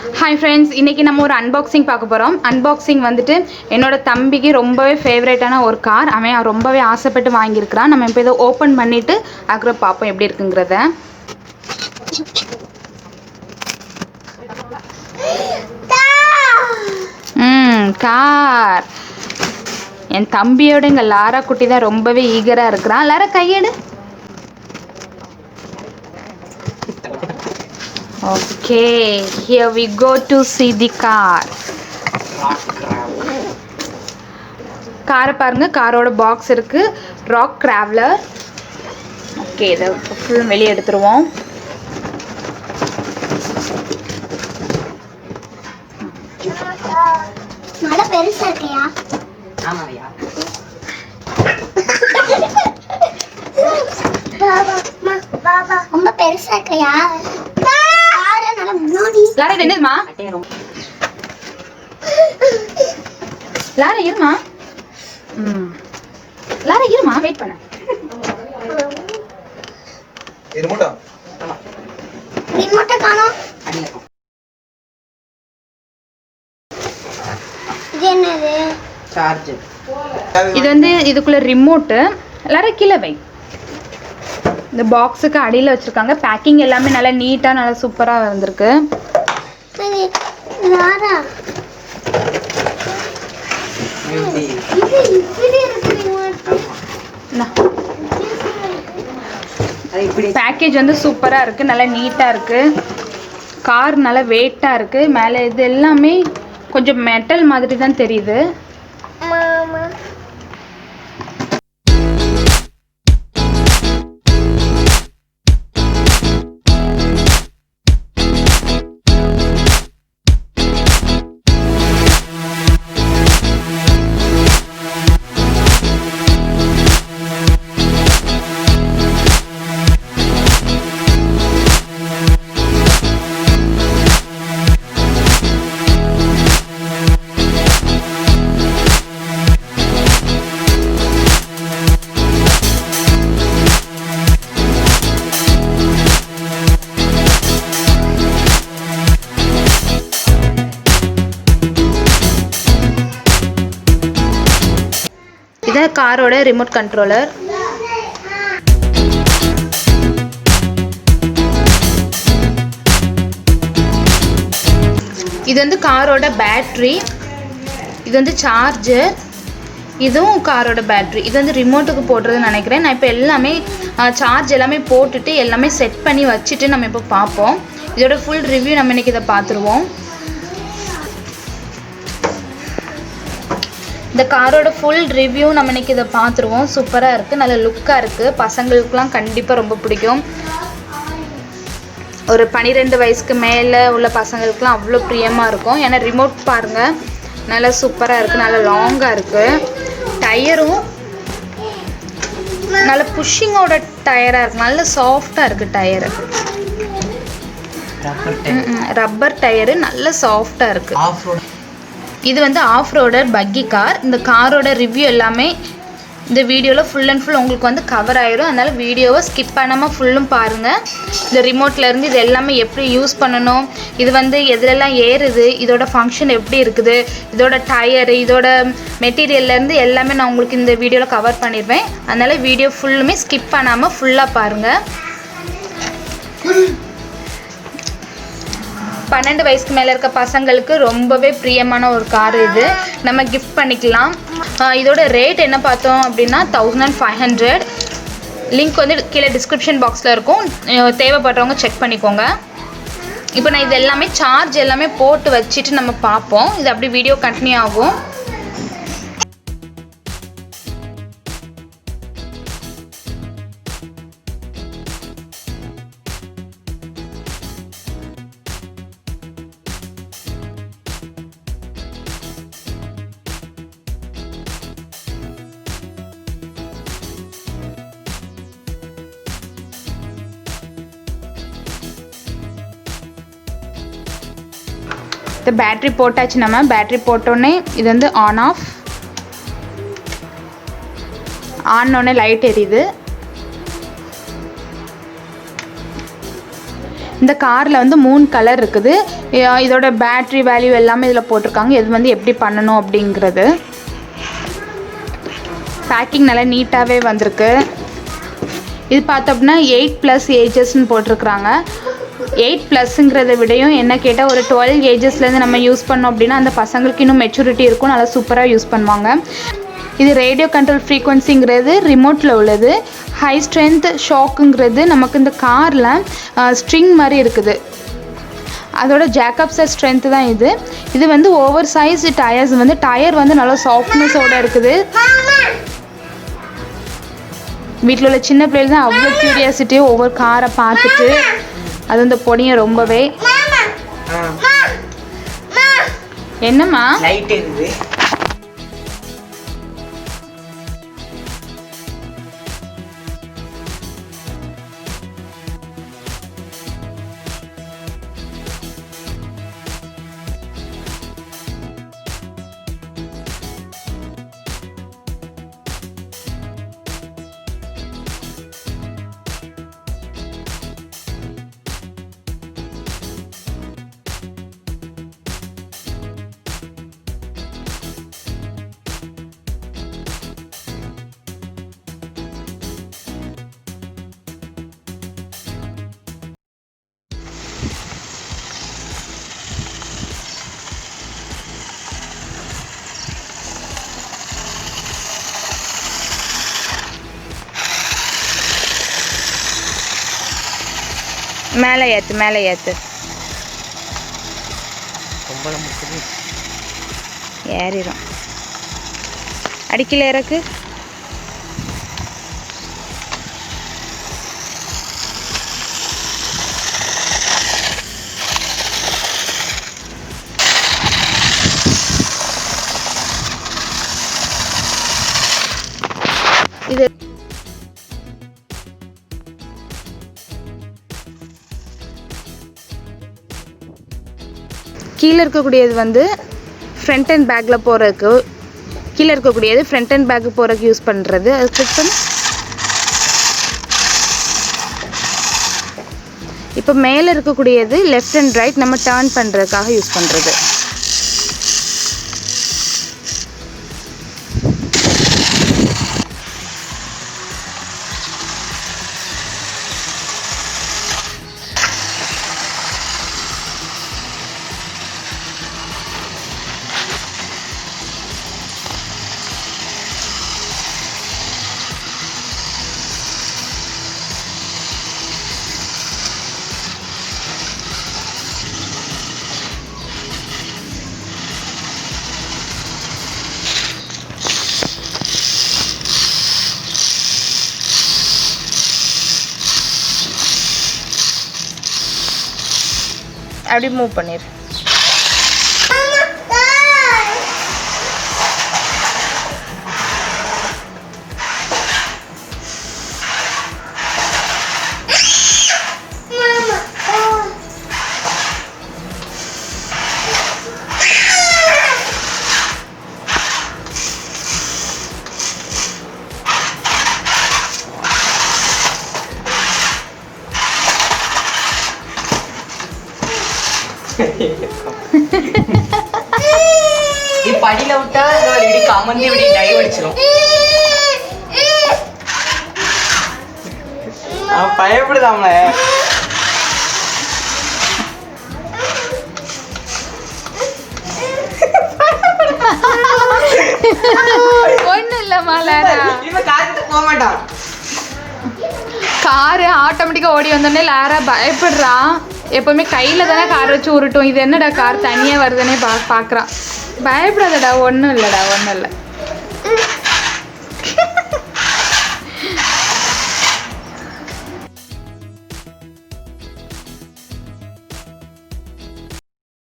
Hi friends, இன்னைக்கு நம்ம ஒரு unboxing பார்க்க போறோம். Unboxing வந்துட்டு என்னோட தம்பிக்கு ரொம்பவே ஃபேவரட்டான ஒரு கார். அவன் ரொம்பவே ஆசைப்பட்டு வாங்கி இருக்கான். நம்ம இப்போ இத ஓபன் பண்ணிட்டு அப்புறம் பாப்போம் எப்படி இருக்குங்கறத. கார். என் தம்பியோட இங்க லாரா குட்டி தான் ரொம்பவே ஈகரா இருக்கறான். லாரா கையெடு. Okay, here we go to see the car. காரை பாருங்க, காரோட பாக்ஸ் இருக்கு. Rock traveller. ஓகே, இத ஃபுல் வெளிய எடுத்துருவோம். மழை பெருசா இருக்கியா? ஆமாயா. பாபா ரொம்ப பெருசா இருக்கியா? லாரா இது என்னதுமா? லாரா இருமா. லாரா இருமா, வெயிட் பண்ணு. ரிமோட்டா? ரிமோட்ட காணோம். இது என்னது? சார்ஜர். இது வந்து இதுக்குள்ள ரிமோட். லாரா கீழ வை. இந்த பாக்ஸுக்கு அடியில வச்சிருக்காங்க. பேக்கிங் எல்லாமே நல்லா நீட்டா நல்லா சூப்பரா வந்திருக்கு. சரி லாரா இது இப்படி இருக்கு ரிமோட். பேக்கேஜ் வந்து சூப்பரா இருக்கு, நல்லா நீட்டா இருக்கு. கார் நல்லா வெயிட்டா இருக்கு. மேலே இது எல்லாமே கொஞ்சம் மெட்டல் மாதிரி தான் தெரியுது. மாமா இது காரோட ரிமோட் கண்ட்ரோலர். இது வந்து காரோட பேட்டரி. இது வந்து சார்ஜர். இதுவும் காரோட பேட்டரி. இது வந்து ரிமோட்டுக்கு போடுறதுன்னு நினைக்கிறேன். நான் இப்போ எல்லாமே சார்ஜ் எல்லாமே போட்டுட்டு எல்லாமே செட் பண்ணி வச்சுட்டு நம்ம இப்போ பார்ப்போம். இதோட ஃபுல் ரிவ்யூ நம்ம இன்னைக்கு இதை பார்த்துருவோம். இந்த காரோட ஃபுல் ரிவ்யூ நம்ம இன்னைக்கு இதை பார்த்துருவோம். சூப்பராக இருக்குது, நல்ல லுக்காக இருக்குது. பசங்களுக்குலாம் கண்டிப்பாக ரொம்ப பிடிக்கும். ஒரு 12 வயசுக்கு மேலே உள்ள பசங்களுக்குலாம் அவ்வளோ பிரியமாக இருக்கும். ஏன்னா ரிமோட் பாருங்கள், நல்லா சூப்பராக இருக்குது, நல்லா லாங்காக இருக்குது. டயரும் நல்ல புஷ்ஷிங்கோட டயராக இருக்குது, நல்ல சாஃப்டாக இருக்குது டயரு. ரப்பர் டயரு நல்ல சாஃப்டாக இருக்குது. இது வந்து ஆஃப் ரோடர் பக்கி கார். இந்த காரோட ரிவ்யூ எல்லாமே இந்த வீடியோவில் ஃபுல் அண்ட் ஃபுல் உங்களுக்கு வந்து கவர் ஆயிரும். அதனால் வீடியோவை ஸ்கிப் பண்ணாமல் ஃபுல்லும் பாருங்கள். இந்த ரிமோட்லேருந்து இது எல்லாமே எப்படி யூஸ் பண்ணணும், இது வந்து எதுலெல்லாம் ஏறுது, இதோட ஃபங்க்ஷன் எப்படி இருக்குது, இதோட டயரு, இதோட மெட்டீரியல்லேருந்து எல்லாமே நான் உங்களுக்கு இந்த வீடியோவில் கவர் பண்ணிடுவேன். அதனால் வீடியோ ஃபுல்லுமே ஸ்கிப் பண்ணாமல் ஃபுல்லாக பாருங்கள். 12 வயசுக்கு மேலே இருக்க பசங்களுக்கு ரொம்பவே பிரியமான ஒரு கார். இது நம்ம கிஃப்ட் பண்ணிக்கலாம். இதோட ரேட் என்ன பார்த்தோம் அப்படின்னா 1500. லிங்க் வந்து கீழே டிஸ்கிரிப்ஷன் பாக்ஸில் இருக்கும், தேவைப்படுறவங்க செக் பண்ணிக்கோங்க. இப்போ நான் இது எல்லாமே சார்ஜ் எல்லாமே போட்டு வச்சுட்டு நம்ம பார்ப்போம். இது அப்படி வீடியோ கண்டினியூ ஆகும். இந்த பேட்டரி போட்டாச்சு. நம்ம பேட்டரி போட்டோடனே இது வந்து ஆன் ஆஃப். ஆனோடனே லைட் எரியுது. இந்த காரில் வந்து 3 கலர் இருக்குது. இதோட பேட்ரி வேல்யூ எல்லாமே இதில் போட்டிருக்காங்க. இது வந்து எப்படி பண்ணணும் அப்படிங்கிறது. பேக்கிங் நல்லா நீட்டாகவே வந்திருக்கு. இது பார்த்தோம்னா 8+ ஏஜஸ்ன்னு போட்டிருக்குறாங்க. 8+ங்கிறத விடையும் என்ன கேட்டால் ஒரு 12 ஏஜஸ்லேருந்து நம்ம யூஸ் பண்ணோம் அப்படின்னா அந்த பசங்களுக்கு இன்னும் மெச்சூரிட்டி இருக்கும், நல்லா சூப்பராக யூஸ் பண்ணுவாங்க. இது ரேடியோ கண்ட்ரோல் ஃப்ரீக்வன்சிங்கிறது ரிமோட்டில் உள்ளது. ஹை ஸ்ட்ரென்த் ஷாக்குங்கிறது நமக்கு இந்த காரில் ஸ்ட்ரிங் மாதிரி இருக்குது, அதோட ஜேக்கப்ஸர் ஸ்ட்ரென்த்து தான் இது. இது வந்து ஓவர் சைஸ் டயர்ஸ், வந்து டயர் வந்து நல்லா சாஃப்ட்னஸோடு இருக்குது. வீட்டில் உள்ள சின்ன பிள்ளைகள் தான் அவ்வளோ க்யூரியாசிட்டியோ ஒவ்வொரு காரை பார்த்துட்டு, அது இந்த பொடியும் ரொம்பவே. என்னம்மா லைட் இருக்குது. மேலே ஏற்று, மேலே ஏற்று. ஏறிடும். அடிக்கல இறக்கு. இது கீழே இருக்கக்கூடியது வந்து ஃப்ரண்ட் அண்ட் பேக்கில் போகிறதுக்கு, கீழே இருக்கக்கூடியது ஃப்ரண்ட் அண்ட் பேக்கு போகிறதுக்கு யூஸ் பண்ணுறது. அது கிளிக் பண்ணி இப்போ மேலே இருக்கக்கூடியது லெஃப்ட் அண்ட் ரைட் நம்ம டர்ன் பண்ணுறதுக்காக யூஸ் பண்ணுறது. அப்படி மூவ் பண்ணிடு. படியில விட்டா இப்படி கமந்து இப்படி டைவ் அடிச்சிடும். பயப்படுதாம ஒன்றும் இல்லைம்மா, போக மாட்டான். காரு ஆட்டோமேட்டிக்காக ஓடி வந்தோடனே லாரா பயப்படுறா. எப்போவுமே கையில் தானே கார் வச்சு உருட்டும். இது என்னடா கார் தனியாக வருதுன்னே பார்க்குறான். பயப்படாதடா, ஒன்றும் இல்லைடா, ஒன்றும் இல்லை.